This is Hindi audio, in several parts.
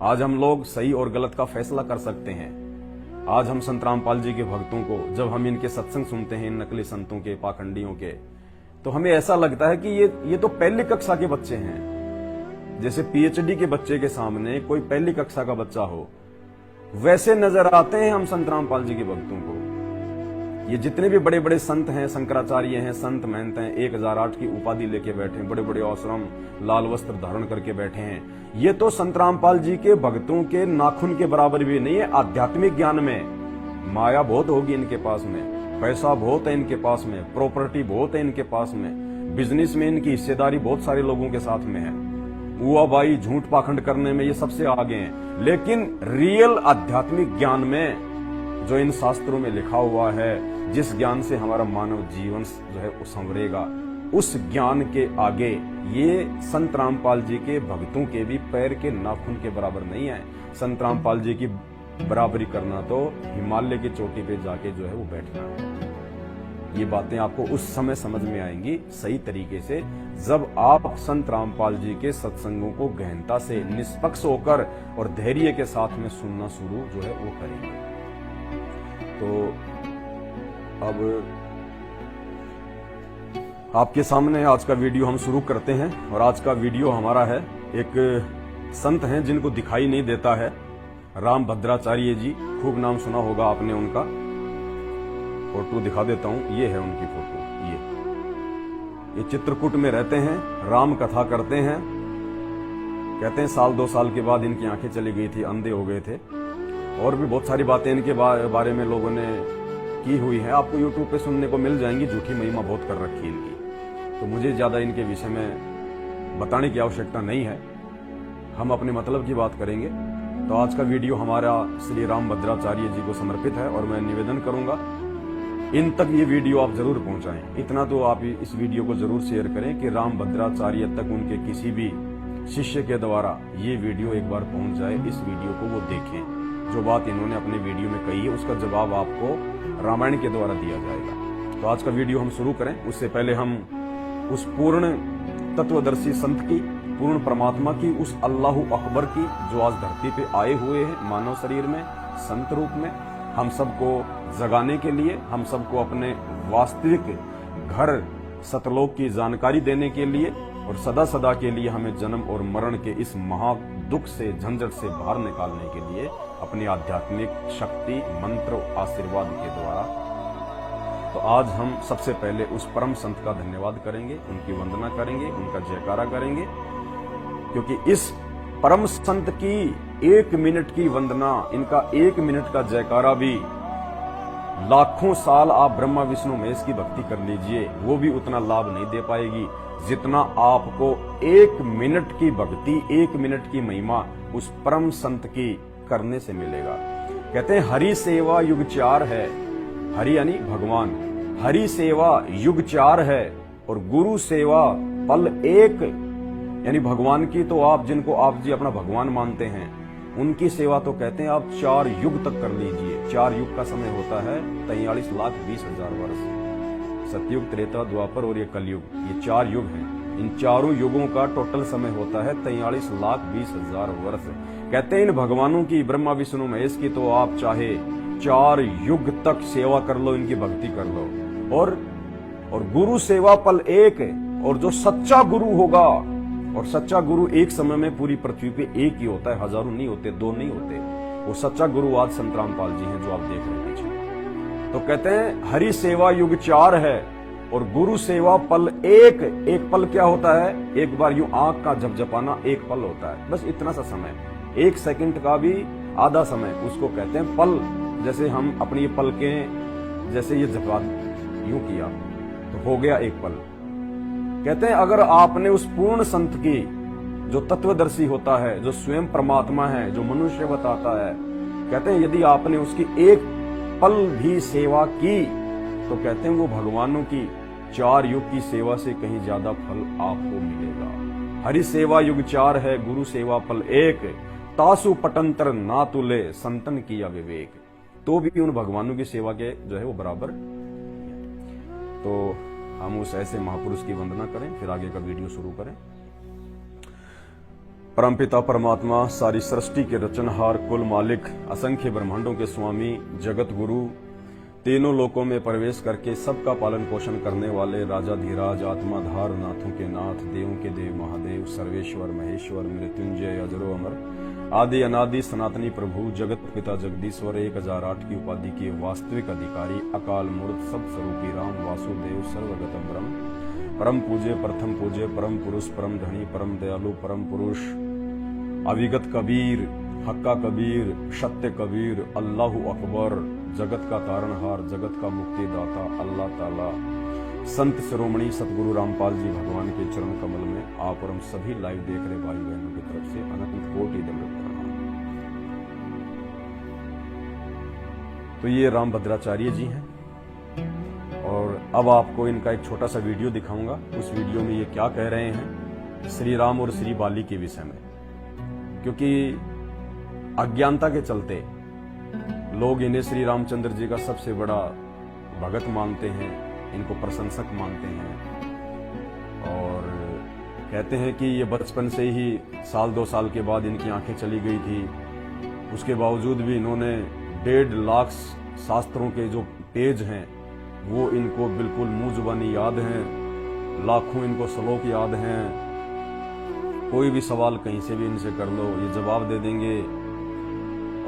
आज हम लोग सही और गलत का फैसला कर सकते हैं। आज हम संत रामपाल जी के भक्तों को, जब हम इनके सत्संग सुनते हैं, इन नकली संतों के, पाखंडियों के, तो हमें ऐसा लगता है कि ये तो पहली कक्षा के बच्चे हैं। जैसे पीएचडी के बच्चे के सामने कोई पहली कक्षा का बच्चा हो, वैसे नजर आते हैं हम संत रामपाल जी के भक्तों को। ये जितने भी बड़े बड़े संत हैं, शंकराचार्य हैं, संत महंत हैं, 1008 की उपाधि लेके बैठे हैं, बड़े बड़े आश्रम, लाल वस्त्र धारण करके बैठे हैं, ये तो संत रामपाल जी के भक्तों के नाखून के बराबर भी नहीं है। आध्यात्मिक ज्ञान में माया बहुत होगी इनके पास में, पैसा बहुत है इनके पास में, प्रॉपर्टी बहुत है इनके पास में, बिजनेस में इनकी हिस्सेदारी बहुत सारे लोगों के साथ में है, हुआबाई झूठ पाखंड करने में ये सबसे आगे हैं। लेकिन रियल आध्यात्मिक ज्ञान में, जो इन शास्त्रों में लिखा हुआ है, जिस ज्ञान से हमारा मानव जीवन जो है वो संवरेगा, उस ज्ञान के आगे ये संत रामपाल जी के भक्तों के भी पैर के नाखून के बराबर नहीं है। संत रामपाल जी की बराबरी करना तो हिमालय की चोटी पे जाके जो है वो बैठना है। ये बातें आपको उस समय समझ में आएंगी सही तरीके से, जब आप संत रामपाल जी के सत्संगों को गहनता से, निष्पक्ष होकर और धैर्य के साथ में सुनना शुरू जो है वो करेंगे। तो अब आपके सामने आज का वीडियो हम शुरू करते हैं। और आज का वीडियो हमारा है, एक संत हैं जिनको दिखाई नहीं देता है, राम भद्राचार्य जी। खूब नाम सुना होगा आपने उनका। फोटो दिखा देता हूं, ये है उनकी फोटो। ये चित्रकूट में रहते हैं, राम कथा करते हैं। कहते हैं 1-2 साल के बाद इनकी आंखें चली गई थी, अंधे हो गए थे। और भी बहुत सारी बातें इनके बारे में लोगों ने की हुई है, आपको यूट्यूब पे सुनने को मिल जाएंगी। झूठी महिमा बहुत कर रखी है इनकी, तो मुझे ज्यादा इनके विषय में बताने की आवश्यकता नहीं है। हम अपने मतलब की बात करेंगे। तो आज का वीडियो हमारा श्री राम भद्राचार्य जी को समर्पित है, और मैं निवेदन करूंगा इन तक ये वीडियो आप जरूर पहुंचाएं। इतना तो आप इस वीडियो को जरूर शेयर करें कि राम भद्राचार्य तक उनके किसी भी शिष्य के द्वारा ये वीडियो एक बार पहुंच जाए। इस वीडियो को वो देखें, जो बात इन्होंने अपने वीडियो में कही है उसका जवाब आपको रामायण के द्वारा दिया जाएगा। तो आज का वीडियो हम शुरू करें, उससे पहले हम उस पूर्ण तत्वदर्शी संत की, पूर्ण परमात्मा की, उस अल्लाहु अकबर की, जो आज धरती पे आए हुए हैं मानव शरीर में, संत रूप में, हम सबको जगाने के लिए, हम सबको अपने वास्तविक घर सतलोक की जानकारी देने के लिए, और सदा सदा के लिए हमें जन्म और मरण के इस महा दुख से, झंझट से बाहर निकालने के लिए अपनी आध्यात्मिक शक्ति, मंत्र, आशीर्वाद के द्वारा। तो आज हम सबसे पहले उस परम संत का धन्यवाद करेंगे, उनकी वंदना करेंगे, उनका जयकारा करेंगे, क्योंकि इस परम संत की 1 मिनट की वंदना, इनका 1 मिनट का जयकारा भी लाखों साल आप ब्रह्मा विष्णु महेश की भक्ति कर लीजिए, वो भी उतना लाभ नहीं दे पाएगी जितना आपको 1 मिनट की भक्ति, 1 मिनट की महिमा उस परम संत की करने से मिलेगा। कहते हैं हरि सेवा युग 4 है, हरि यानी भगवान, हरि सेवा युग 4 है, और गुरु सेवा पल 1। यानी भगवान की तो आप, जिनको आप जी अपना भगवान मानते हैं, उनकी सेवा तो कहते हैं आप 4 युग तक कर लीजिए। 4 युग का समय होता है 43,20,000 वर्ष। सतयुग, त्रेता, द्वापर और ये कलयुग, ये 4 युग हैं। इन चारों युगों का टोटल समय होता है 43,20,000 वर्ष। कहते हैं इन भगवानों की, ब्रह्मा विष्णु महेश की, तो आप चाहे 4 युग तक सेवा कर लो, इनकी भक्ति कर लो। और गुरु सेवा पल 1। और जो सच्चा गुरु होगा, और सच्चा गुरु एक समय में पूरी पृथ्वी पे एक ही होता है, हजारों नहीं होते, 2 नहीं होते। वो सच्चा गुरु आज संत रामपाल जी हैं, जो आप देख रहे हैं पीछे। तो कहते हैं हरि सेवा युग 4 है, और गुरु सेवा पल 1। एक पल क्या होता है? एक बार यूं आंख का झपझपाना 1 पल होता है, बस इतना सा समय। 1 सेकंड का भी आधा समय, उसको कहते हैं पल। जैसे हम अपनी पलकें, जैसे ये झपा यूं किया तो हो गया 1 पल। कहते हैं अगर आपने उस पूर्ण संत की, जो तत्वदर्शी होता है, जो स्वयं परमात्मा है, जो मनुष्य बताता है, कहते हैं यदि आपने उसकी 1 पल भी सेवा की, तो कहते हैं वो भगवानों की 4 युग की सेवा से कहीं ज्यादा फल आपको मिलेगा। हरि सेवा युग 4 है, गुरु सेवा पल 1। तासु पटंतर ना तुले, संतन किया विवेक। तो भी उन भगवानों की सेवा के जो है वो बराबर। तो हम उस ऐसे महापुरुष की वंदना करें, फिर आगे का वीडियो शुरू करें। परमपिता परमात्मा, सारी सृष्टि के रचनहार, कुल मालिक, असंख्य ब्रह्मांडों के स्वामी, जगत गुरु, तीनों लोकों में प्रवेश करके सबका पालन पोषण करने वाले राजाधिराज, आत्माधार, नाथों के नाथ, देवों के देव महादेव, सर्वेश्वर महेश्वर, मृत्युंजय, अजरो अमर, आदि अनादि सनातनी प्रभु, जगत पिता जगदीश्वर, 1008 की उपाधि के वास्तविक अधिकारी, अकाल मूर्त, सब स्वरूपी राम, वासुदेव, सर्वगतम ब्रह्म, परम पूज्य, प्रथम पूज्य, परम पुरुष, परम धनी, परम दयालु, परम पुरुष, अविगत कबीर, हक्का कबीर, सत्य कबीर, अल्लाहु अकबर, जगत का तारणहार, जगत का मुक्तिदाता अल्लाह ताला, संत शिरोमणि सतगुरु रामपाल जी भगवान के चरण कमल में आप और हम सभी लाइव देख रहे भाई बहनों की तरफ से अनंत कोटि दंडवत प्रणाम। तो ये राम भद्राचार्य जी हैं और अब आपको इनका एक छोटा सा वीडियो दिखाऊंगा। उस वीडियो में ये क्या कह रहे हैं श्री राम और श्री बाली के विषय में, क्योंकि अज्ञानता के चलते लोग इन्हें श्री रामचंद्र जी का सबसे बड़ा भगत मानते हैं, इनको प्रशंसक मानते हैं और कहते हैं कि ये बचपन से ही 1-2 साल के बाद इनकी आंखें चली गई थी। उसके बावजूद भी इन्होंने 1.5 लाख शास्त्रों के जो पेज हैं वो इनको बिल्कुल मुंह जुबानी याद हैं, लाखों इनको श्लोक याद हैं। कोई भी सवाल कहीं से भी इनसे कर लो ये जवाब दे देंगे।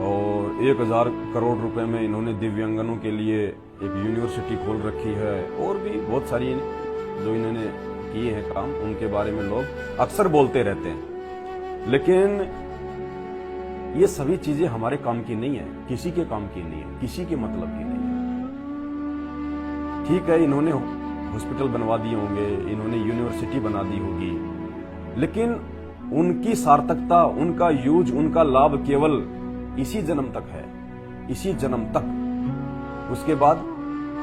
और 1000 करोड़ रुपए में इन्होंने दिव्यांगनों के लिए एक यूनिवर्सिटी खोल रखी है और भी बहुत सारी जो इन्होंने किए हैं काम, उनके बारे में लोग अक्सर बोलते रहते हैं। लेकिन ये सभी चीजें हमारे काम की नहीं है, किसी के काम की नहीं है, किसी के मतलब की नहीं है। ठीक है, इन्होंने हॉस्पिटल बनवा दिए होंगे, इन्होंने यूनिवर्सिटी बना दी होगी, लेकिन उनकी सार्थकता, उनका यूज, उनका लाभ केवल इसी जन्म तक है, इसी जन्म तक। उसके बाद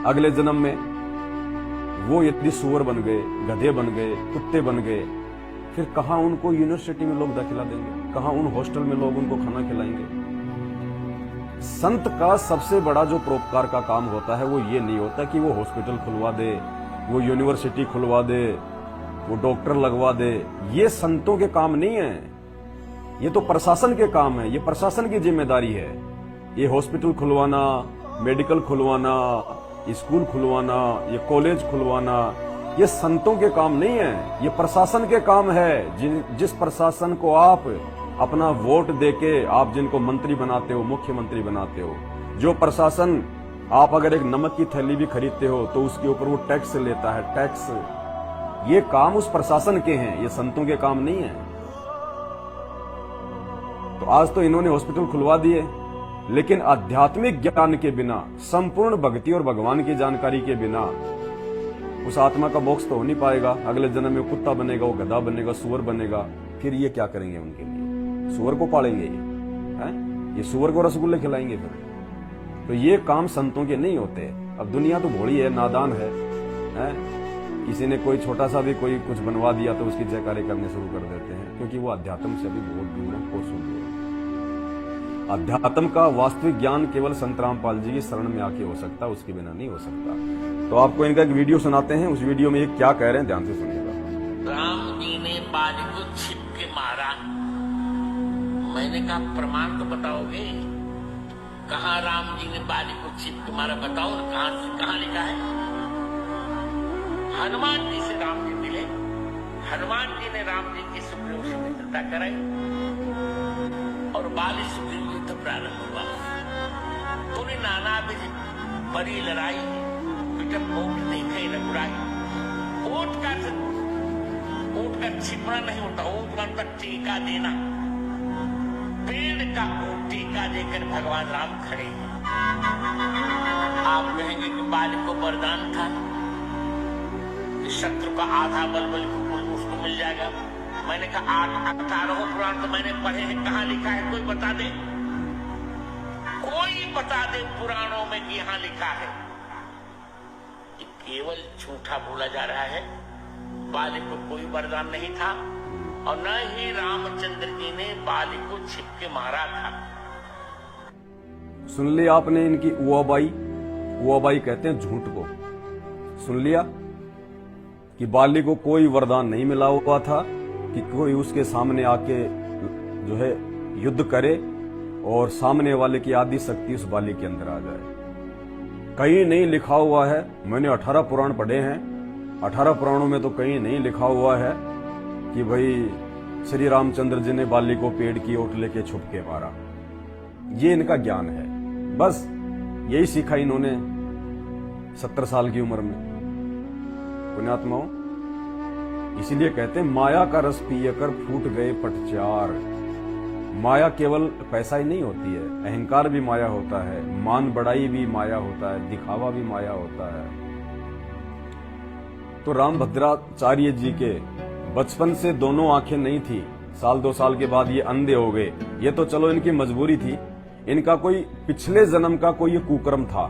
अगले जन्म में वो यदि सुअर बन गए, गधे बन गए, कुत्ते बन गए, फिर कहां उनको यूनिवर्सिटी में लोग दाखिला देंगे, कहां उन हॉस्टल में लोग उनको खाना खिलाएंगे। संत का सबसे बड़ा जो परोपकार का काम होता है वो ये नहीं होता कि वो हॉस्पिटल खुलवा दे, वो यूनिवर्सिटी खुलवा दे, वो डॉक्टर लगवा दे। ये संतों के काम नहीं है, ये तो प्रशासन के काम है, ये प्रशासन की जिम्मेदारी है। ये हॉस्पिटल खुलवाना, मेडिकल खुलवाना, स्कूल खुलवाना, ये कॉलेज खुलवाना, ये संतों के काम नहीं है, ये प्रशासन के काम है। जिस प्रशासन को आप अपना वोट देके आप जिनको मंत्री बनाते हो, मुख्यमंत्री बनाते हो, जो प्रशासन आप अगर एक नमक की थैली भी खरीदते हो तो उसके ऊपर वो टैक्स लेता है, टैक्स, ये काम उस प्रशासन के हैं, ये संतों के काम नहीं है। तो आज तो इन्होंने हॉस्पिटल खुलवा दिए, लेकिन आध्यात्मिक ज्ञान के बिना, संपूर्ण भक्ति और भगवान की जानकारी के बिना उस आत्मा का मोक्ष तो हो नहीं पाएगा। अगले जन्म में कुत्ता बनेगा, वो गधा बनेगा, सुअर बनेगा, फिर ये क्या करेंगे उनके लिए? सुअर को पालेंगे ये सुअर को रसगुल्ले खिलाएंगे फिर? तो ये काम संतों के नहीं होते। अब दुनिया तो भोली है, नादान है? किसी ने कोई छोटा सा भी कोई कुछ बनवा दिया तो उसकी जयकारे करने शुरू कर देते हैं, क्योंकि वो अध्यात्म से अभी बहुत दूर है, कोसों दूर है। अध्यात्म का वास्तविक ज्ञान केवल संत रामपाल जी की शरण में आके हो सकता, उसके बिना नहीं हो सकता। तो आपको इनका एक वीडियो सुनाते हैं, उस वीडियो में ये क्या कह रहे हैं, ध्यान से सुनिएगा। राम जी ने बाली को छिप के मारा। मैंने कहा प्रमाण तो बताओगे, कहाँ राम जी ने बाली को छिप के मारा, बताओ कहाँ लिखा है? हनुमान जी से राम जी मिले, हनुमान जी ने राम जी की सुग्रीव से मित्रता कराई और बाली सुग्रीव युद्ध प्रारंभ हुआ। तूने नाना भी बड़ी लड़ाई, पिटक ओट देखे रघुराई। ओट का छिपना नहीं होता, ओट का टीका देना। पेड़ का टीका देकर भगवान राम खड़े हैं। आप कहेंगे कि बाली को वरदान था, शत्रु का आधा बल उसको मिल जाएगा। मैंने कहा 18 पुराण तो मैंने पढ़े हैं, कहाँ लिखा है? कोई बता दे, कोई बता दे पुराणों में कि यहां लिखा है। केवल झूठा बोला जा रहा है। बाली को कोई वरदान नहीं था और न ही रामचंद्र जी ने बाली को छिप के मारा था। सुन लिया आपने इनकी उआबाई? उआबाई कहते हैं झूठ को। सुन लिया कि बाली को कोई वरदान नहीं मिला हुआ था, कि कोई उसके सामने आके जो है युद्ध करे और सामने वाले की आदि शक्ति उस बाली के अंदर आ जाए। कहीं नहीं लिखा हुआ है, मैंने 18 पुराण पढ़े हैं, 18 पुराणों में तो कहीं नहीं लिखा हुआ है कि भाई श्री रामचंद्र जी ने बाली को पेड़ की ओट लेके छुप के मारा। ये इनका ज्ञान है, बस यही सीखा इन्होंने 70 साल की उम्र में। पुण्यात्माओं, इसीलिए कहते हैं माया का रस पियकर फूट गए पटचार। माया केवल पैसा ही नहीं होती है, अहंकार भी माया होता है, मान बढ़ाई भी माया होता है, दिखावा भी माया होता है। तो रामभद्राचार्य जी के बचपन से दोनों आंखें नहीं थी, साल 2 साल के बाद ये अंधे हो गए। ये तो चलो इनकी मजबूरी थी, इनका कोई पिछले जन्म का कोई ये कुकर्म था,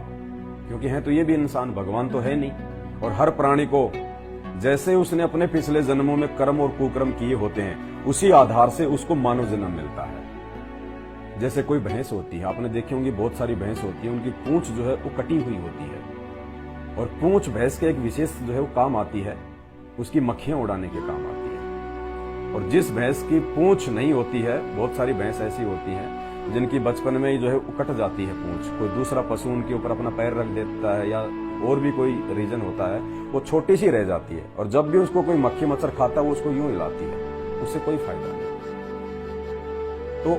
क्योंकि हैं तो ये भी इंसान, भगवान तो है नहीं। और हर प्राणी को जैसे उसने अपने पिछले जन्मों में कर्म और कुकर्म किए होते हैं, उसी आधार से उसको मानव जन्म मिलता है। जैसे कोई भैंस होती है, आपने देखी होंगी बहुत सारी भैंस होती है, उनकी पूंछ जो है वो कटी हुई होती है, और पूंछ भैंस के एक विशेष जो है वो काम आती है, उसकी मक्खियां उड़ाने के काम आती है। और जिस भैंस की पूंछ नहीं होती है, बहुत सारी भैंस ऐसी होती हैं जिनकी बचपन में ही जो है वो कट जाती है पूंछ, कोई दूसरा पशु उनके ऊपर अपना पैर रख देता है या और भी कोई रीजन होता है, वो छोटी सी रह जाती है, और जब भी उसको कोई मक्खी मच्छर खाता है वो उसको यूं हिलाती है, उससे कोई फायदा नहीं। तो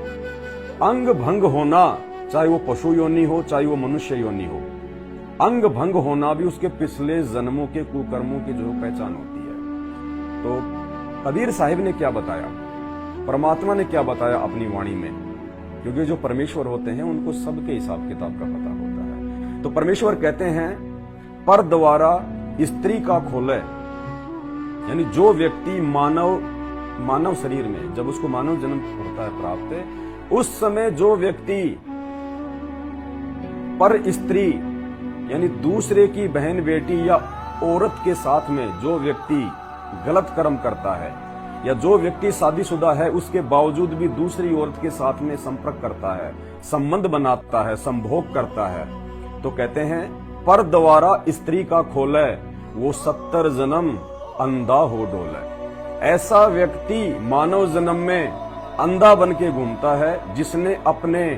अंग भंग होना, चाहे वो पशु योनि हो चाहे वो मनुष्य योनि हो, अंग भंग होना भी उसके पिछले जन्मों के कुकर्मों की जो पहचान होती है। तो कबीर साहिब ने क्या बताया, परमात्मा ने क्या बताया अपनी वाणी में, क्योंकि जो परमेश्वर होते हैं उनको सबके हिसाब किताब का पता होता है। तो परमेश्वर कहते हैं पर द्वारा स्त्री का खोले, यानी जो व्यक्ति मानव शरीर में, जब उसको मानव जन्म होता है प्राप्त, उस समय जो व्यक्ति पर स्त्री यानी दूसरे की बहन बेटी या औरत के साथ में जो व्यक्ति गलत कर्म करता है, या जो व्यक्ति शादीशुदा है उसके बावजूद भी दूसरी औरत के साथ में संपर्क करता है, संबंध बनाता है, संभोग करता है, तो कहते हैं पर द्वारा स्त्री का खोले, वो 70 जन्म अंधा हो डोले। ऐसा व्यक्ति मानव जन्म में अंधा बन के घूमता है, जिसने अपने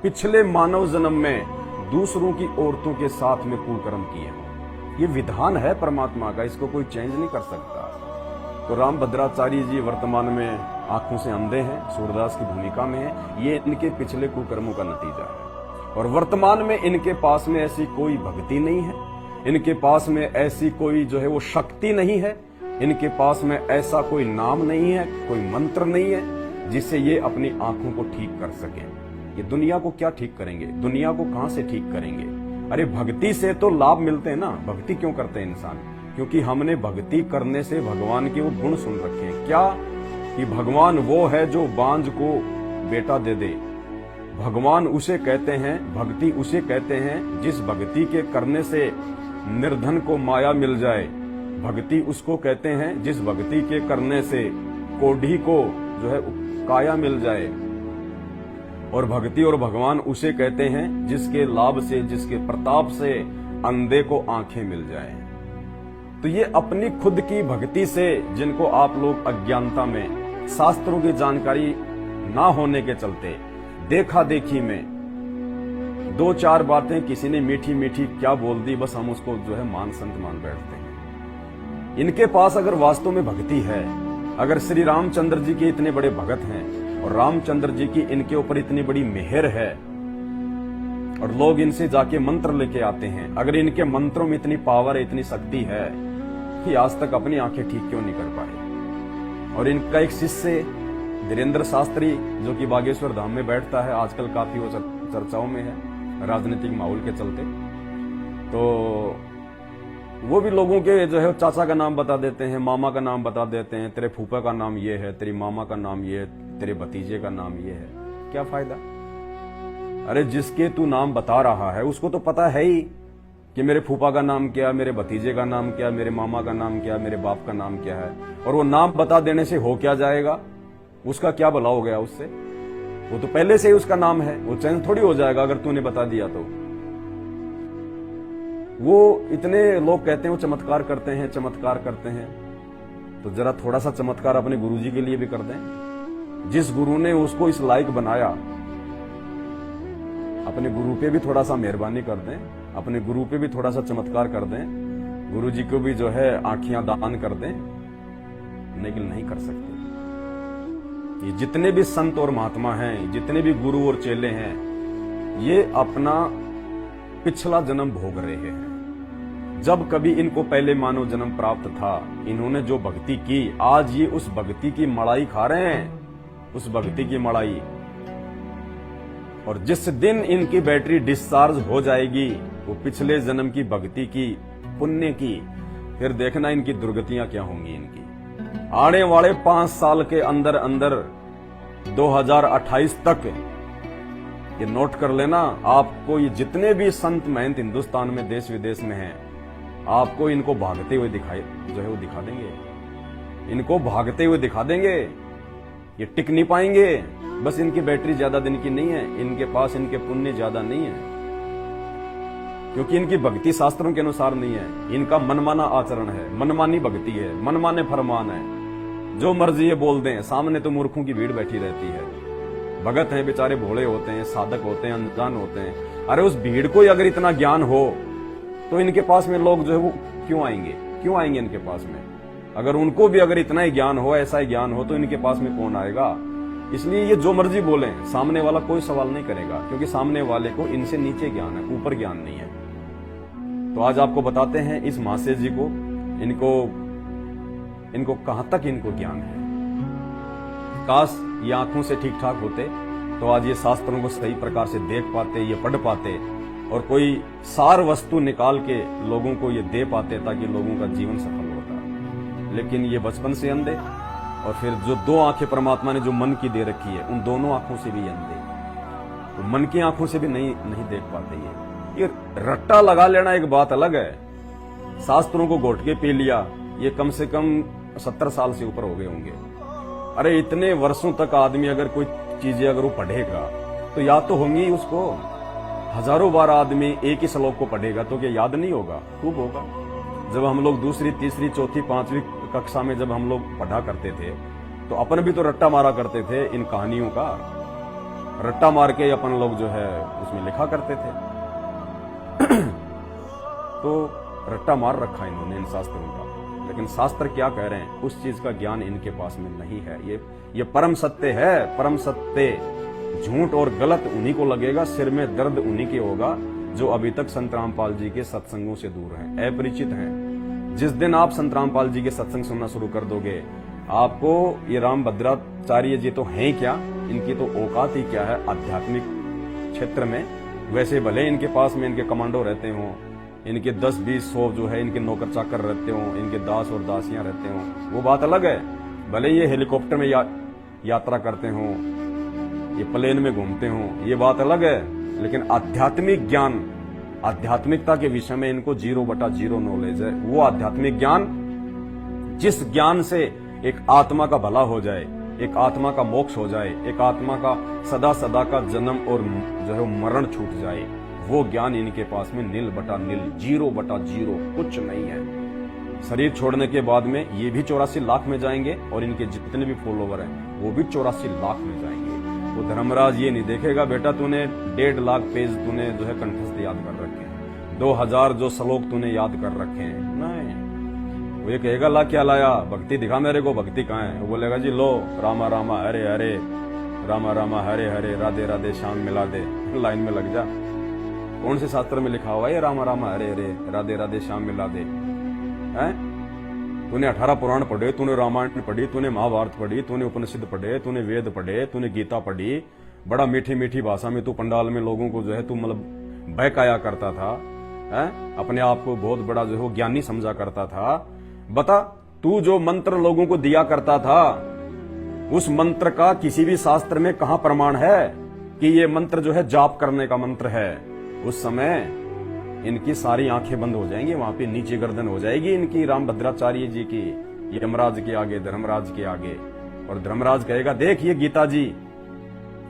पिछले मानव जन्म में दूसरों की औरतों के साथ में कुकर्म किए हों। ये विधान है परमात्मा का, इसको कोई चेंज नहीं कर सकता। तो रामभद्राचार्य जी वर्तमान में आंखों से अंधे हैं, सूरदास की भूमिका में है, ये इनके पिछले कुकर्मों का नतीजा है। और वर्तमान में इनके पास में ऐसी कोई भक्ति नहीं है, इनके पास में ऐसी कोई जो है वो शक्ति नहीं है, इनके पास में ऐसा कोई नाम नहीं है, कोई मंत्र नहीं है जिससे ये अपनी आंखों को ठीक कर सके। ये दुनिया को क्या ठीक करेंगे, दुनिया को कहां से ठीक करेंगे? अरे भक्ति से तो लाभ मिलते हैं ना, भक्ति क्यों करते हैं इंसान? क्योंकि हमने भक्ति करने से भगवान के वो गुण सुन रखे हैं। क्या कि भगवान वो है जो बांझ को बेटा दे दे, भगवान उसे कहते हैं, भक्ति उसे कहते हैं जिस भक्ति के करने से निर्धन को माया मिल जाए, भक्ति उसको कहते हैं जिस भक्ति के करने से कोढ़ी को जो है काया मिल जाए, और भक्ति और भगवान उसे कहते हैं जिसके लाभ से, जिसके प्रताप से अंधे को आंखें मिल जाए। तो ये अपनी खुद की भक्ति से, जिनको आप लोग अज्ञानता में, शास्त्रों की जानकारी ना होने के चलते, देखा देखी में 2-4 बातें किसी ने मीठी मीठी क्या बोल दी, बस हम उसको जो है मान संत मान बैठते हैं। इनके पास अगर वास्तव में भक्ति है, अगर श्री रामचंद्र जी के इतने बड़े भगत हैं और रामचंद्र जी की इनके ऊपर इतनी बड़ी मेहर है और लोग इनसे जाके मंत्र लेके आते हैं, अगर इनके मंत्रों में इतनी पावर है, इतनी शक्ति है कि आज तक अपनी आंखें ठीक क्यों नहीं कर पाए। और इनका एक शिष्य धीरेन्द्र शास्त्री जो कि बागेश्वर धाम में बैठता है, आजकल काफी वो चर्चाओं में है राजनीतिक माहौल के चलते, तो वो भी लोगों के जो है चाचा का नाम बता देते हैं, मामा का नाम बता देते हैं, तेरे फूफा का नाम ये है, तेरी मामा का नाम ये है, तेरे भतीजे का नाम ये है। क्या फायदा? अरे जिसके तू नाम बता रहा है उसको तो पता है ही कि मेरे फूफा का नाम क्या, मेरे भतीजे का नाम क्या, मेरे मामा का नाम क्या, मेरे बाप का नाम क्या है। और वो नाम बता देने से हो क्या जाएगा? उसका क्या भला हो गया उससे? वो तो पहले से ही उसका नाम है, वो चेंज थोड़ी हो जाएगा अगर तूने बता दिया तो। वो इतने लोग कहते हैं वो चमत्कार करते हैं, चमत्कार करते हैं, तो जरा थोड़ा सा चमत्कार अपने गुरुजी के लिए भी कर दें। जिस गुरु ने उसको इस लायक बनाया, अपने गुरु पे भी थोड़ा सा मेहरबानी कर दें, अपने गुरु पे भी थोड़ा सा चमत्कार कर दें, गुरु जी को भी जो है आंखियां दान कर दें, लेकिन नहीं कर सकते। ये जितने भी संत और महात्मा हैं, जितने भी गुरु और चेले हैं, ये अपना पिछला जन्म भोग रहे हैं। जब कभी इनको पहले मानव जन्म प्राप्त था, इन्होंने जो भक्ति की, आज ये उस भक्ति की मड़ाई खा रहे हैं, उस भक्ति की मड़ाई। और जिस दिन इनकी बैटरी डिस्चार्ज हो जाएगी, वो पिछले जन्म की भक्ति की, पुण्य की, फिर देखना इनकी दुर्गतियां क्या होंगी। इनकी आने वाले 5 साल के अंदर अंदर 2028 तक, ये नोट कर लेना, आपको ये जितने भी संत महंत हिंदुस्तान में देश विदेश में हैं, आपको इनको भागते हुए दिखा देंगे। इनको भागते हुए दिखा देंगे। ये टिक नहीं पाएंगे। बस इनकी बैटरी ज्यादा दिन की नहीं है, इनके पास इनके पुण्य ज्यादा नहीं है, क्योंकि इनकी भक्ति शास्त्रों के अनुसार नहीं है। इनका मनमाना आचरण है, मनमानी भक्ति है, मनमाने फरमान है, जो मर्जी ये बोल दें। सामने तो मूर्खों की भीड़ बैठी रहती है। भगत हैं बेचारे, भोले होते हैं, साधक होते हैं, अनजान होते हैं। अरे उस भीड़ को ही अगर इतना ज्ञान हो तो इनके पास में लोग जो है वो क्यों आएंगे इनके पास में? अगर उनको भी अगर इतना ही ज्ञान हो, ऐसा ही ज्ञान हो, तो इनके पास में कौन आएगा? इसलिए ये जो मर्जी बोले, सामने वाला कोई सवाल नहीं करेगा, क्योंकि सामने वाले को इनसे नीचे ज्ञान है, ऊपर ज्ञान नहीं है। तो आज आपको बताते हैं इस महाशय जी को, इनको कहां तक इनको ज्ञान है। काश ये आंखों से ठीक ठाक होते तो आज ये शास्त्रों को सही प्रकार से देख पाते, ये पढ़ पाते और कोई सार वस्तु निकाल के लोगों को ये दे पाते, ताकि लोगों का जीवन सफल होता। लेकिन ये बचपन से अंधे, और फिर जो 2 आंखें परमात्मा ने जो मन की दे रखी है, उन दोनों आंखों से भी अंधे, तो मन की आंखों से भी नहीं देख पाते। ये रट्टा लगा लेना एक बात अलग है। शास्त्रों को घोट के पी लिया, ये कम से कम 70 साल से ऊपर हो गए होंगे। अरे इतने वर्षों तक आदमी अगर कोई चीजें अगर वो पढ़ेगा तो याद तो होंगी ही उसको। हजारों बार आदमी एक ही श्लोक को पढ़ेगा तो क्या याद नहीं होगा? खूब होगा। जब हम लोग 2री, 3री, 4थी, 5वीं कक्षा में जब हम लोग पढ़ा करते थे, तो अपन भी तो रट्टा मारा करते थे इन कहानियों का। रट्टा मार के अपन लोग जो है उसमें लिखा करते थे। तो रट्टा मार रखा इन्होंने इन शास्त्रों का। लेकिन शास्त्र क्या कह रहे हैं, उस चीज का ज्ञान इनके पास में नहीं है। ये परम सत्य है, परम सत्य। झूठ और गलत उन्हीं को लगेगा, सिर में दर्द उन्हीं के होगा जो अभी तक संत रामपाल जी के सत्संगों से दूर हैं, अपरिचित हैं। जिस दिन आप संत रामपाल जी के सत्संग सुनना शुरू कर दोगे, आपको ये रामभद्राचार्य जी तो हैं क्या, इनकी तो औकात ही क्या है आध्यात्मिक क्षेत्र में। वैसे भले इनके पास में इनके कमांडो रहते हों, इनके 10-20-100 जो है इनके नौकर चाकर रहते हों, इनके दास और दासियां रहते हों, वो बात अलग है। भले ये हेलीकॉप्टर में यात्रा करते हों, ये प्लेन में घूमते हों, ये बात अलग है। लेकिन आध्यात्मिक ज्ञान, आध्यात्मिकता के विषय में इनको 0/0 नॉलेज है। वो आध्यात्मिक ज्ञान जिस ज्ञान से एक आत्मा का भला हो जाए, एक आत्मा का मोक्ष हो जाए, एक आत्मा का सदा सदा का जन्म और जो है मरण छूट जाए, वो ज्ञान इनके पास में 0/0, 0/0 कुछ नहीं है। शरीर छोड़ने के बाद में ये भी 84 लाख में जाएंगे और इनके जितने भी फॉलोवर हैं वो भी 84 लाख में जाएंगे। तो धर्मराज ये नहीं देखेगा बेटा तूने 1.5 लाख पेज तूने जो है कंठस्थ याद कर रखे हैं, 2000 जो श्लोक तूने याद कर रखे हैं, नहीं। वो ये कहेगा ला क्या लाया, भक्ति दिखा मेरे को, भक्ति कहाँ है? वो बोलेगा जी लो रामा रामा हरे हरे, रामा रामा हरे हरे, राधे राधे श्याम मिला दे। लाइन में लग जा। कौन से शास्त्र में लिखा हुआ है रामा रामा हरे हरे, राधे राधे श्याम मिला दे? हैं? तूने 18 पुराण पढ़े, तूने रामायण पढ़ी, तूने महाभारत पढ़ी, तूने उपनिषद पढ़े, तूने वेद पढ़े, तूने गीता पढ़ी, बड़ा मीठी मीठी भाषा में तू पंडाल में लोगों को जो है तू मतलब बहकाया करता था, हैं? अपने आप को बहुत बड़ा जो है ज्ञानी समझा करता था। बता, तू जो मंत्र लोगों को दिया करता था, उस मंत्र का किसी भी शास्त्र में कहां प्रमाण है कि ये मंत्र जो है जाप करने का मंत्र है? उस समय इनकी सारी आंखें बंद हो जाएंगी, वहां पे नीचे गर्दन हो जाएगी इनकी रामभद्राचार्य जी की, यमराज के आगे, धर्मराज के आगे। और धर्मराज कहेगा देख ये गीता जी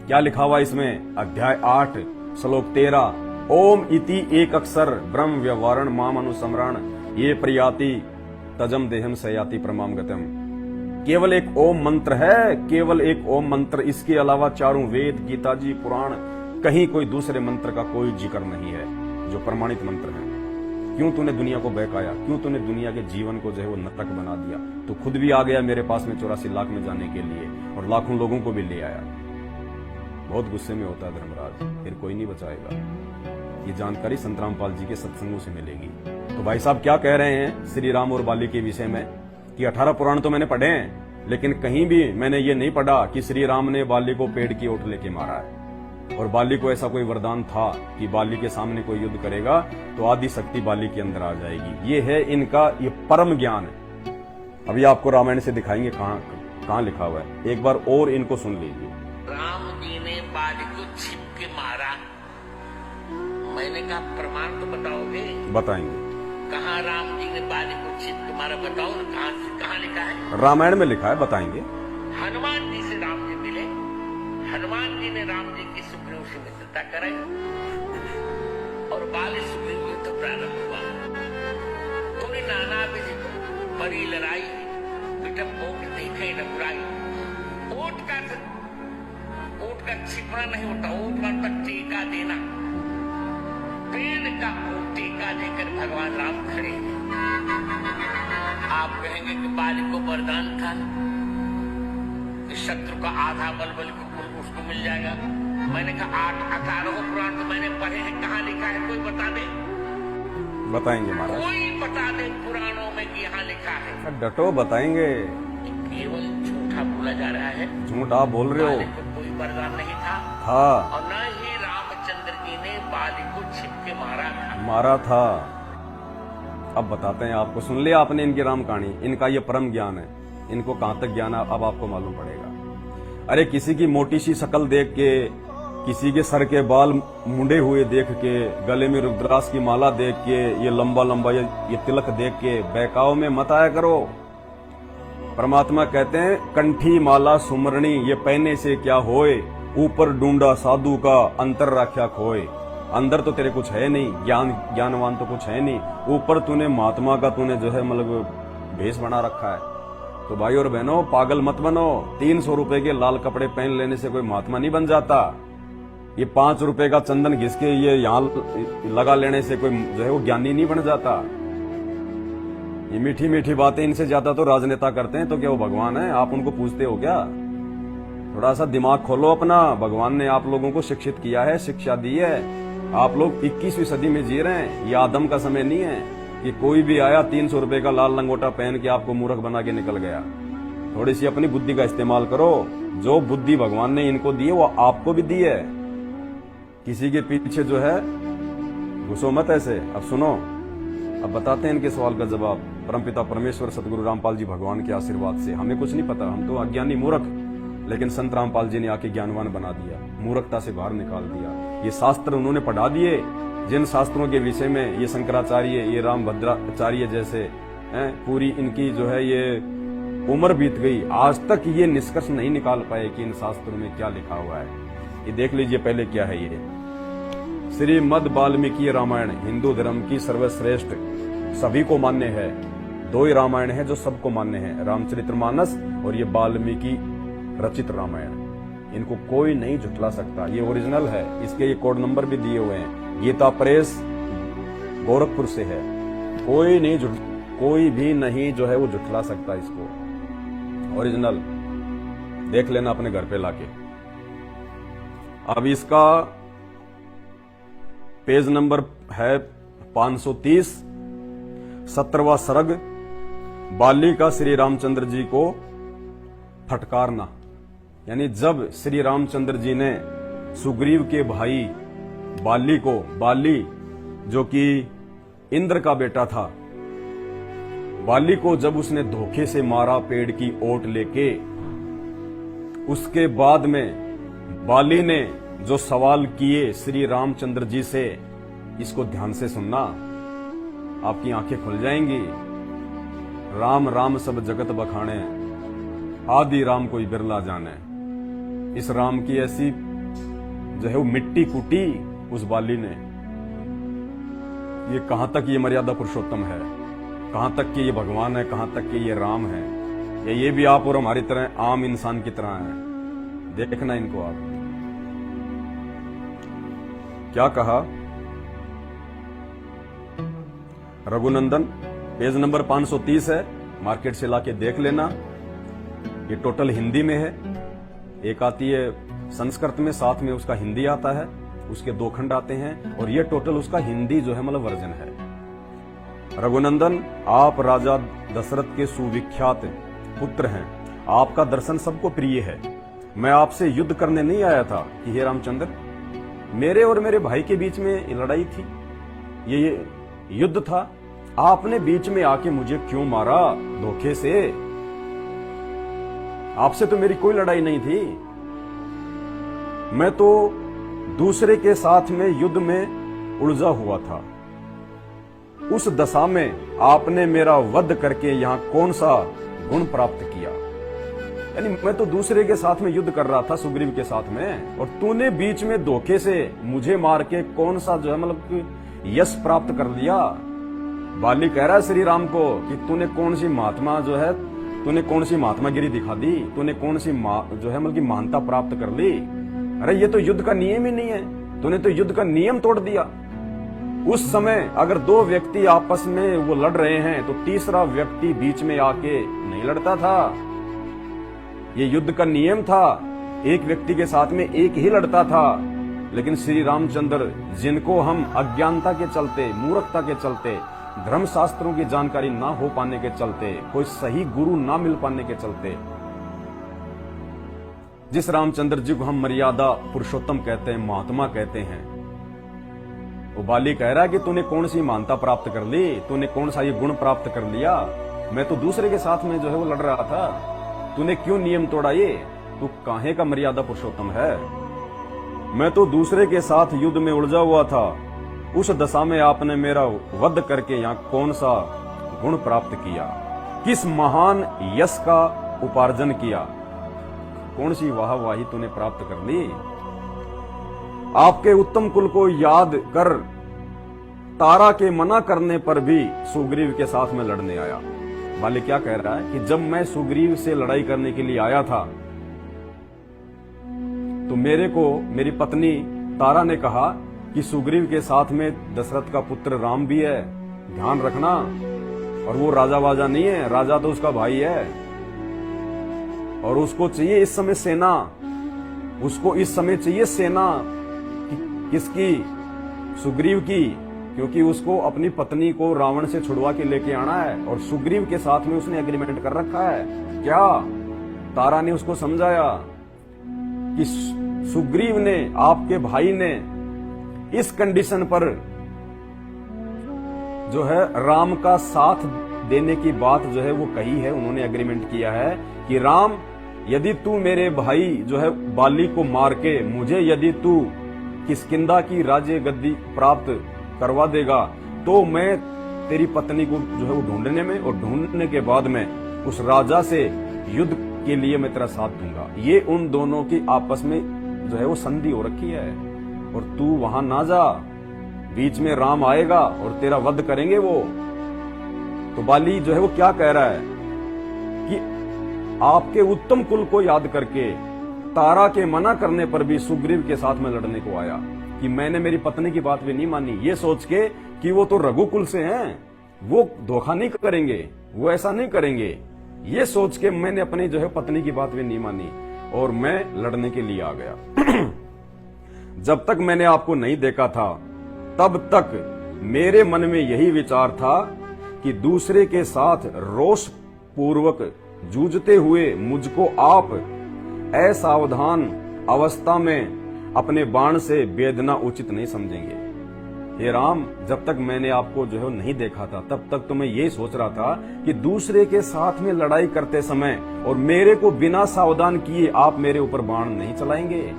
क्या लिखा हुआ इसमें, अध्याय 8 श्लोक 13, ओम इति एक अक्षर ब्रह्म व्यवहारण माम अनुसमरण ये प्रयाति तजम देहम सयाति प्रमाम गतम। केवल एक ओम मंत्र है, केवल एक ओम मंत्र। इसके अलावा चारों वेद, गीता जी, पुराण, कहीं कोई दूसरे मंत्र का कोई जिक्र नहीं है जो प्रमाणित मंत्र है। क्यों तूने दुनिया को बहकाया, क्यों तूने दुनिया के जीवन को जो है वो नरक बना दिया। तू खुद भी आ गया मेरे पास में 84 लाख में जाने के लिए और लाखों लोगों को भी ले आया। बहुत गुस्से में होता है धर्मराज, फिर कोई नहीं बचाएगा। ये जानकारी संत रामपाल जी के सत्संगों से मिलेगी। तो भाई साहब क्या कह रहे हैं श्री राम और बाली के विषय में कि 18 पुराण तो मैंने पढ़े हैं, लेकिन कहीं भी मैंने ये नहीं पढ़ा कि श्री राम ने बाली को पेड़ की ओट लेके मारा है और बाली को ऐसा कोई वरदान था कि बाली के सामने कोई युद्ध करेगा तो आदि शक्ति बाली के अंदर आ जाएगी। ये है इनका ये परम ज्ञान है। अभी आपको रामायण से दिखाएंगे कहाँ लिखा हुआ है, एक बार और इनको सुन लीजिए। राम जी ने बाली को छिप के मारा। मैंने कहा प्रमाण तो बताओगे? बताएंगे। कहाँ राम जी ने बाली को छिप के मारा, बताओ ना, कहाँ लिखा है? रामायण में लिखा है, बताएंगे। हनुमान जी से राम जी मिले, हनुमान जी ने राम जी की सुग्रीव से मित्रता कराई और बाली सुग्रीव युद्ध प्रारंभ हुआ। तूने नाना विधि बड़ी लड़ाई, बेटा ओट देखे न बुराई। ओट का छिपना नहीं होता, ओट का तक टीका देना। पेड़ का ओट टीका देकर भगवान राम खड़े। आप कहेंगे कि बाली को वरदान था कि शत्रु का आधा बल उसको मिल जाएगा। मैंने कहा 18 पुराण तो मैंने पढ़े हैं, कहाँ लिखा है कोई बता दे? बताएंगे महाराज, कोई बता दे पुराणों में कि यहाँ लिखा है। डटो, बताएंगे। केवल झूठा बोला जा रहा है। झूठ आप बोल रहे हो। बाली को कोई वरदान नहीं था और न ही रामचंद्र जी ने बाली को छिप के मारा था। अब बताते हैं आपको। सुन लिया आपने इनकी राम कहानी, इनका ये परम ज्ञान है। इनको कहां तक ज्ञान है अब आपको मालूम पड़ेगा। अरे किसी की मोटी सी शक्ल देख के, किसी के सर के बाल मुंडे हुए देख के, गले में रुद्राक्ष की माला देख के, ये लंबा लंबा ये तिलक देख के बहकाव में मत आया करो। परमात्मा कहते हैं कंठी माला सुमरणी ये पहने से क्या होए, ऊपर ढूंढा साधु का अंतर राख्या खोए। अंदर तो तेरे कुछ है नहीं, ज्ञानवान तो कुछ है नहीं, ऊपर तूने महात्मा का तूने जो है मतलब भेष बना रखा है। तो भाई और बहनों पागल मत बनो। 300 रुपए के लाल कपड़े पहन लेने से कोई महात्मा नहीं बन जाता। ये 5 रुपए का चंदन घिस के ये यहाँ लगा लेने से कोई जो है वो ज्ञानी नहीं बन जाता। ये मीठी मीठी बातें इनसे ज्यादा तो राजनेता करते हैं, तो क्या वो भगवान है? आप उनको पूछते हो क्या? थोड़ा सा दिमाग खोलो अपना। भगवान ने आप लोगों को शिक्षित किया है, शिक्षा दी है। आप लोग 21वीं सदी में जी रहे हैं। ये आदम का समय नहीं है कि कोई भी आया 300 रुपए का लाल लंगोटा पहन के आपको मूर्ख बना के निकल गया। थोड़ी सी अपनी बुद्धि का इस्तेमाल करो। जो बुद्धि भगवान ने इनको दी है वो आपको भी दी है। किसी के पीछे जो है घुसो मत ऐसे। अब सुनो, अब बताते हैं इनके सवाल का जवाब। परमपिता परमेश्वर सतगुरु रामपाल जी भगवान के आशीर्वाद से। हमें कुछ नहीं पता, हम तो अज्ञानी मूर्ख, लेकिन संत रामपाल जी ने आके ज्ञानवान बना दिया, मूर्खता से बाहर निकाल दिया। ये शास्त्र उन्होंने पढ़ा दिए, जिन शास्त्रों के विषय में ये शंकराचार्य, ये राम भद्राचार्य जैसे पूरी इनकी जो है ये उम्र बीत गई, आज तक ये निष्कर्ष नहीं निकाल पाए कि इन शास्त्रों में क्या लिखा हुआ है। ये देख लीजिए पहले क्या है। ये श्रीमद् वाल्मीकि रामायण हिंदू धर्म की सर्वश्रेष्ठ, सभी को मान्य है। 2 ही रामायण है जो सबको मान्य है, रामचरितमानस और ये वाल्मीकि रचित रामायण। इनको कोई नहीं झुठला सकता। ये ओरिजिनल है। इसके ये कोड नंबर भी दिए हुए हैं। गीता प्रेस गोरखपुर से है। कोई भी नहीं जो है वो झुठला सकता इसको। ओरिजिनल देख लेना अपने घर पे लाके। अब इसका पेज नंबर है 530, 17वां सर्ग, बाली का श्री रामचंद्र जी को फटकारना। यानी जब श्री रामचंद्र जी ने सुग्रीव के भाई बाली जो कि इंद्र का बेटा था, बाली को जब उसने धोखे से मारा पेड़ की ओट लेके, उसके बाद में बाली ने जो सवाल किए श्री रामचंद्र जी से, इसको ध्यान से सुनना, आपकी आंखें खुल जाएंगी। राम राम सब जगत बखाने, आदि राम कोई बिरला जाने। इस राम की ऐसी जो है वो मिट्टी कूटी उस बाली ने। ये कहां तक ये मर्यादा पुरुषोत्तम है, कहां तक कि ये भगवान है, कहां तक कि ये राम है। कि ये भी आप और हमारी तरह आम इंसान की तरह है। देखना इनको आप क्या कहा। रघुनंदन पेज नंबर 530 है, मार्केट से लाके देख लेना। ये टोटल हिंदी में है, एक आती है संस्कृत में, साथ में उसका हिंदी आता है, उसके 2 खंड आते हैं और ये टोटल उसका हिंदी जो है मतलब वर्जन है। रघुनंदन, आप राजा दशरथ के सुविख्यात पुत्र हैं, आपका दर्शन सबको प्रिय है। मैं आपसे युद्ध करने नहीं आया था कि हे रामचंद्र, मेरे और मेरे भाई के बीच में लड़ाई थी, ये युद्ध था। आपने बीच में आके मुझे क्यों मारा धोखे से? आपसे तो मेरी कोई लड़ाई नहीं थी। मैं तो दूसरे के साथ में युद्ध में उलझा हुआ था। उस दशा में आपने मेरा वध करके यहां कौन सा गुण प्राप्त किया? यानी मैं तो दूसरे के साथ में युद्ध कर रहा था, सुग्रीव के साथ में, और तूने बीच में धोखे से मुझे मार के कौन सा जो है मतलब यश प्राप्त कर लिया? बाली कह रहा है श्री राम को कि तूने कौन सी महात्मा जो है, तूने कौन सी महात्मागिरी दिखा दी, तूने कौन सी जो है मतलब महानता प्राप्त कर ली। अरे ये तो युद्ध का नियम ही नहीं है, तूने तो युद्ध का नियम तोड़ दिया। उस समय अगर 2 व्यक्ति आपस में वो लड़ रहे हैं तो तीसरा व्यक्ति बीच में आके नहीं लड़ता था। ये युद्ध का नियम था, एक व्यक्ति के साथ में एक ही लड़ता था। लेकिन श्री रामचंद्र, जिनको हम अज्ञानता के चलते, मूर्खता के चलते, धर्म शास्त्रों की जानकारी ना हो पाने के चलते, कोई सही गुरु ना मिल पाने के चलते, जिस रामचंद्र जी को हम मर्यादा पुरुषोत्तम कहते हैं, महात्मा कहते हैं, वो बाली कह रहा है कि तूने कौन सी मानता प्राप्त कर ली, तूने कौन सा ये गुण प्राप्त कर लिया? मैं तो दूसरे के साथ में जो है वो लड़ रहा था, तूने क्यों नियम तोड़ा? ये तू काहे का मर्यादा पुरुषोत्तम है? मैं तो दूसरे के साथ युद्ध में उलझा हुआ था। उस दशा में आपने मेरा वध करके यहाँ कौन सा गुण प्राप्त किया? किस महान यश का उपार्जन किया? कौन सी वाहवाही तूने प्राप्त कर ली? आपके उत्तम कुल को याद कर तारा के मना करने पर भी सुग्रीव के साथ में लड़ने आया। बाली क्या कह रहा है कि जब मैं सुग्रीव से लड़ाई करने के लिए आया था तो मेरे को मेरी पत्नी तारा ने कहा कि सुग्रीव के साथ में दशरथ का पुत्र राम भी है, ध्यान रखना, और वो राजा वाजा नहीं है, राजा तो उसका भाई है, और उसको चाहिए इस समय सेना, उसको इस समय चाहिए सेना किसकी? सुग्रीव की, क्योंकि उसको अपनी पत्नी को रावण से छुड़वा के लेके आना है और सुग्रीव के साथ में उसने एग्रीमेंट कर रखा है। क्या तारा ने उसको समझाया कि सुग्रीव ने, आपके भाई ने इस कंडीशन पर जो है राम का साथ देने की बात जो है वो कही है, उन्होंने एग्रीमेंट किया है कि राम, यदि तू मेरे भाई जो है बाली को मार के मुझे यदि तू किष्किंधा की राज्य गद्दी प्राप्त करवा देगा तो मैं तेरी पत्नी को जो है वो ढूंढने में, और ढूंढने के बाद में उस राजा से युद्ध के लिए मैं तेरा साथ दूंगा। ये उन दोनों की आपस में जो है वो संधि हो रखी है, और तू वहां ना जा, बीच में राम आएगा और तेरा वध करेंगे वो। तो बाली जो है वो क्या कह रहा है कि आपके उत्तम कुल को याद करके तारा के मना करने पर भी सुग्रीव के साथ में लड़ने को आया, कि मैंने मेरी पत्नी की बात भी नहीं मानी, ये सोच के कि वो तो रघुकुल से हैं, वो धोखा नहीं करेंगे, वो ऐसा नहीं करेंगे, ये सोच के मैंने अपनी जो है पत्नी की बात भी नहीं मानी और मैं लड़ने के लिए आ गया। जब तक मैंने आपको नहीं देखा था तब तक मेरे मन में यही विचार था कि दूसरे के साथ रोष पूर्वक जूझते हुए मुझको आप असावधान अवस्था में अपने बाण से बेधना उचित नहीं समझेंगे। हे राम, जब तक मैंने आपको जो है नहीं देखा था तब तक तो मैं यही सोच रहा था कि दूसरे के साथ में लड़ाई करते समय और मेरे को बिना सावधान किए आप मेरे ऊपर बाण नहीं चलाएंगे।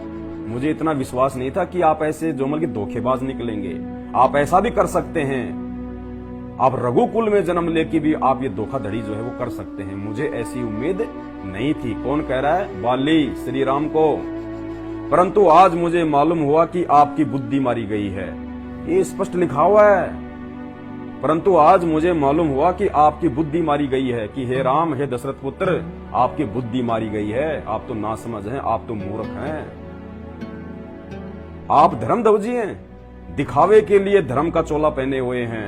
मुझे इतना विश्वास नहीं था कि आप ऐसे जो मतलब धोखेबाज निकलेंगे। आप ऐसा भी कर सकते हैं, आप रघुकुल में जन्म लेके भी आप ये धोखाधड़ी जो है वो कर सकते हैं। मुझे ऐसी उम्मीद नहीं थी। कौन कह रहा है? बाली श्री राम को। परंतु आज मुझे मालूम हुआ कि आपकी बुद्धि मारी गई है। ये स्पष्ट लिखा हुआ है परंतु आज मुझे मालूम हुआ कि आपकी बुद्धि मारी गई है, कि हे राम, हे दशरथ पुत्र, आपकी बुद्धि मारी गई है। आप तो नासमझ हैं, आप तो मूर्ख हैं। आप धर्मध्वजी हैं, दिखावे के लिए धर्म का चोला पहने हुए हैं,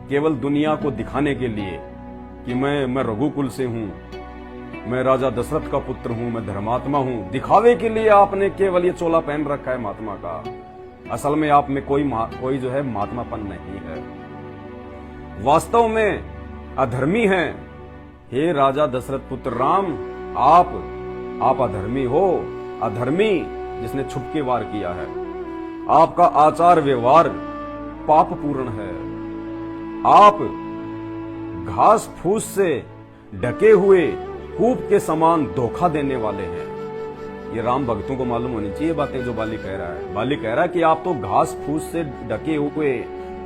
केवल दुनिया को दिखाने के लिए कि मैं रघुकुल से हूं, मैं राजा दशरथ का पुत्र हूं, मैं धर्मात्मा हूं। दिखावे के लिए आपने केवल ये चोला पहन रखा है महात्मा का। असल में आप में कोई जो है महात्मापन नहीं है, वास्तव में अधर्मी हैं। हे राजा दशरथ पुत्र राम, आप अधर्मी हो, अधर्मी जिसने छुपके वार किया है। आपका आचार व्यवहार पाप पूर्ण है। आप घास फूस से ढके हुए कूप के समान धोखा देने वाले हैं। ये राम भक्तों को मालूम होनी चाहिए बातें जो बाली कह रहा है। बाली कह रहा है कि आप तो घास फूस से ढके हुए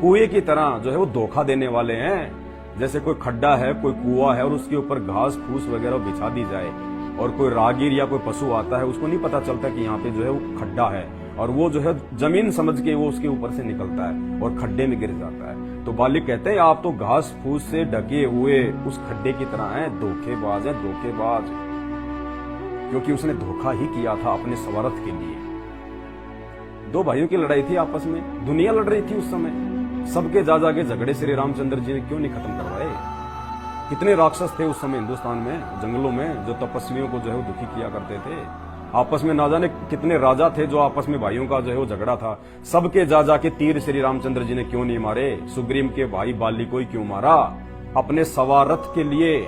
कुएं की तरह जो है वो धोखा देने वाले हैं। जैसे कोई खड्डा है, कोई कुआं है और उसके ऊपर घास फूस वगैरह बिछा दी जाए और कोई राहगीर या कोई पशु आता है, उसको नहीं पता चलता कि यहाँ पे जो है वो खड्डा है, और वो जो है जमीन समझ के वो उसके ऊपर से निकलता है और खड्डे में गिर जाता है। तो बाली कहते हैं आप तो घास फूस से ढके हुए उस खड्डे की तरह हैं, धोखेबाज है, धोखेबाज। क्योंकि उसने धोखा ही किया था अपने स्वार्थ के लिए। दो भाइयों की लड़ाई थी आपस में, दुनिया लड़ रही थी उस समय। सबके जा के झगड़े श्री रामचंद्र जी ने क्यों नहीं खत्म करवाए? कितने राक्षस थे उस समय हिंदुस्तान में, जंगलों में, जो तपस्वियों को जो है वो दुखी किया करते थे। आपस में ना जाने कितने राजा थे जो आपस में भाइयों का जो है वो झगड़ा था। सबके जा के तीर श्री रामचंद्र जी ने क्यों नहीं मारे? सुग्रीव के भाई बाली को ही क्यों मारा? अपने स्वार्थ के लिए,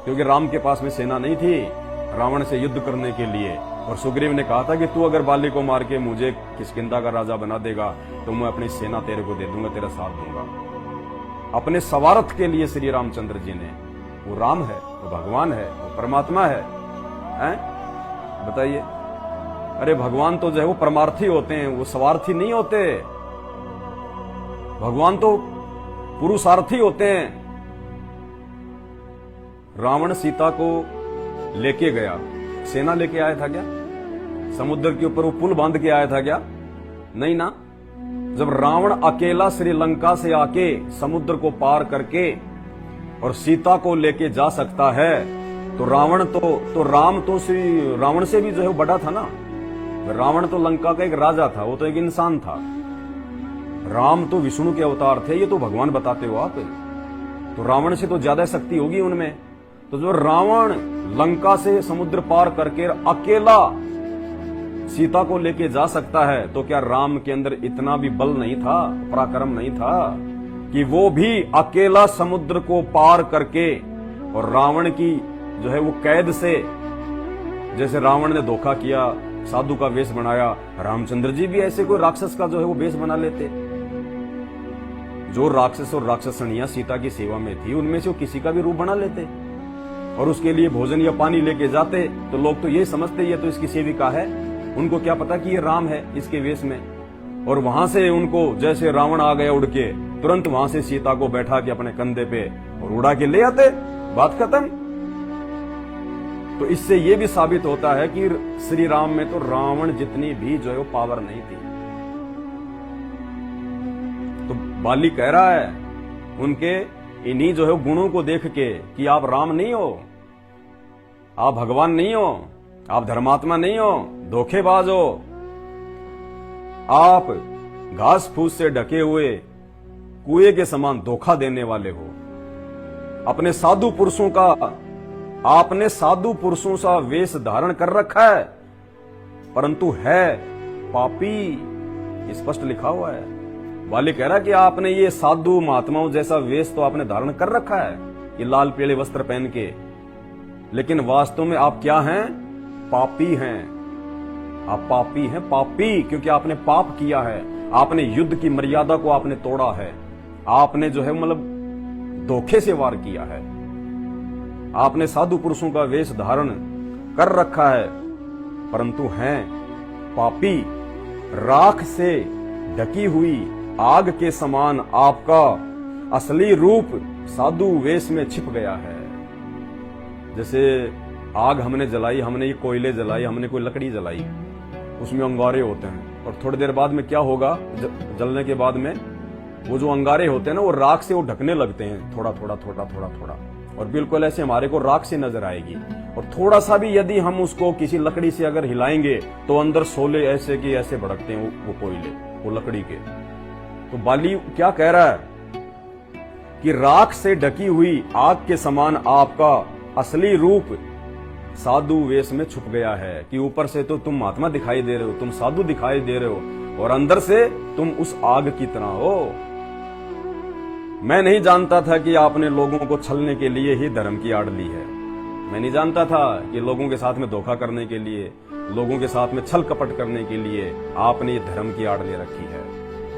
क्योंकि राम के पास में सेना नहीं थी रावण से युद्ध करने के लिए। और सुग्रीव ने कहा था कि तू अगर बाली को मार के मुझे किष्किंधा का राजा बना देगा तो मैं अपनी सेना तेरे को दे दूंगा, तेरा साथ दूंगा। अपने स्वार्थ के लिए श्री रामचंद्र जी ने, वो राम है, वो भगवान है, वो परमात्मा है, बताइए। अरे भगवान तो जो है वो परमार्थी होते हैं, वो स्वार्थी नहीं होते। भगवान तो पुरुषार्थी होते हैं। रावण सीता को लेके गया, सेना लेके आया था क्या? समुद्र के ऊपर वो पुल बांध के आया था क्या? नहीं ना। जब रावण अकेला श्रीलंका से आके समुद्र को पार करके और सीता को लेके जा सकता है तो रावण तो राम तो श्री रावण से भी जो है वो बड़ा था ना। रावण तो लंका का एक राजा था, वो तो एक इंसान था। राम तो विष्णु के अवतार थे, ये तो भगवान बताते हो आप। तो रावण से तो ज्यादा शक्ति होगी उनमें। तो जो रावण लंका से समुद्र पार करके अकेला सीता को लेके जा सकता है, तो क्या राम के अंदर इतना भी बल नहीं था, पराक्रम नहीं था कि वो भी अकेला समुद्र को पार करके और रावण की जो है वो कैद से, जैसे रावण ने धोखा किया, साधु का वेश बनाया, रामचंद्र जी भी ऐसे कोई राक्षस का जो है वो वेश बना लेते। जो राक्षस और राक्षसनियां सीता की सेवा में थी उनमें से वो किसी का भी रूप बना लेते और उसके लिए भोजन या पानी लेके जाते। तो लोग तो ये समझते ये तो इसकी सेविका है, उनको क्या पता कि ये राम है इसके वेश में। और वहां से उनको जैसे रावण आ गया उड़ के, तुरंत वहां से सीता को बैठा के अपने कंधे पे और उड़ा के ले आते, बात खत्म। तो इससे ये भी साबित होता है कि श्री राम में तो रावण जितनी भी जो है वो पावर नहीं थी। तो बाली कह रहा है उनके इन्हीं जो है गुणों को देख के कि आप राम नहीं हो, आप भगवान नहीं हो, आप धर्मात्मा नहीं हो, धोखेबाज हो। आप घास फूस से ढके हुए कुएं के समान धोखा देने वाले हो। अपने साधु पुरुषों का, आपने साधु पुरुषों सा वेश धारण कर रखा है, परंतु है पापी, स्पष्ट लिखा हुआ है। बाली कह रहा है कि आपने ये साधु महात्माओं जैसा वेश तो आपने धारण कर रखा है, ये लाल पीले वस्त्र पहन के, लेकिन वास्तव में आप क्या हैं? पापी हैं। आप पापी हैं, पापी, क्योंकि आपने पाप किया है। आपने युद्ध की मर्यादा को आपने तोड़ा है। आपने जो है मतलब धोखे से वार किया है। आपने साधु पुरुषों का वेश धारण कर रखा है, परंतु हैं पापी। राख से ढकी हुई आग के समान आपका असली रूप साधु वेश में छिप गया है। जैसे आग हमने जलाई, हमने ये कोयले जलाई, हमने कोई लकड़ी जलाई, उसमें अंगारे होते हैं और थोड़ी देर बाद में क्या होगा? जलने के बाद में वो जो अंगारे होते हैं ना, वो राख से वो ढकने लगते हैं, थोड़ा थोड़ा थोड़ा थोड़ा थोड़ा, और बिल्कुल ऐसे हमारे को राख से नजर आएगी। और थोड़ा सा भी यदि हम उसको किसी लकड़ी से अगर हिलाएंगे तो अंदर शोले ऐसे की ऐसे भड़कते हैं वो कोयले, वो लकड़ी के। तो बाली क्या कह रहा है कि राख से ढकी हुई आग के समान आपका असली रूप साधु वेश में छुप गया है, कि ऊपर से तो तुम महात्मा दिखाई दे रहे हो, तुम साधु दिखाई दे रहे हो, और अंदर से तुम उस आग की तरह हो। मैं नहीं जानता था कि आपने लोगों को छलने के लिए ही धर्म की आड़ ली है। मैं नहीं जानता था कि लोगों के साथ में धोखा करने के लिए, लोगों के साथ में छल कपट करने के लिए आपने ये धर्म की आड़ ले रखी है।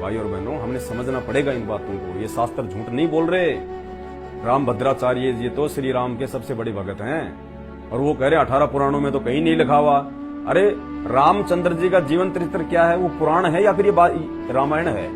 भाई और बहनों, हमने समझना पड़ेगा इन बातों को। ये शास्त्र झूठ नहीं बोल रहे। राम भद्राचार्य जी तो श्री राम के सबसे बड़े भगत हैं, और वो कह रहे 18 पुराणों में तो कहीं नहीं लिखा हुआ। अरे रामचंद्र जी का जीवन चरित्र क्या है? वो पुराण है या फिर ये रामायण है?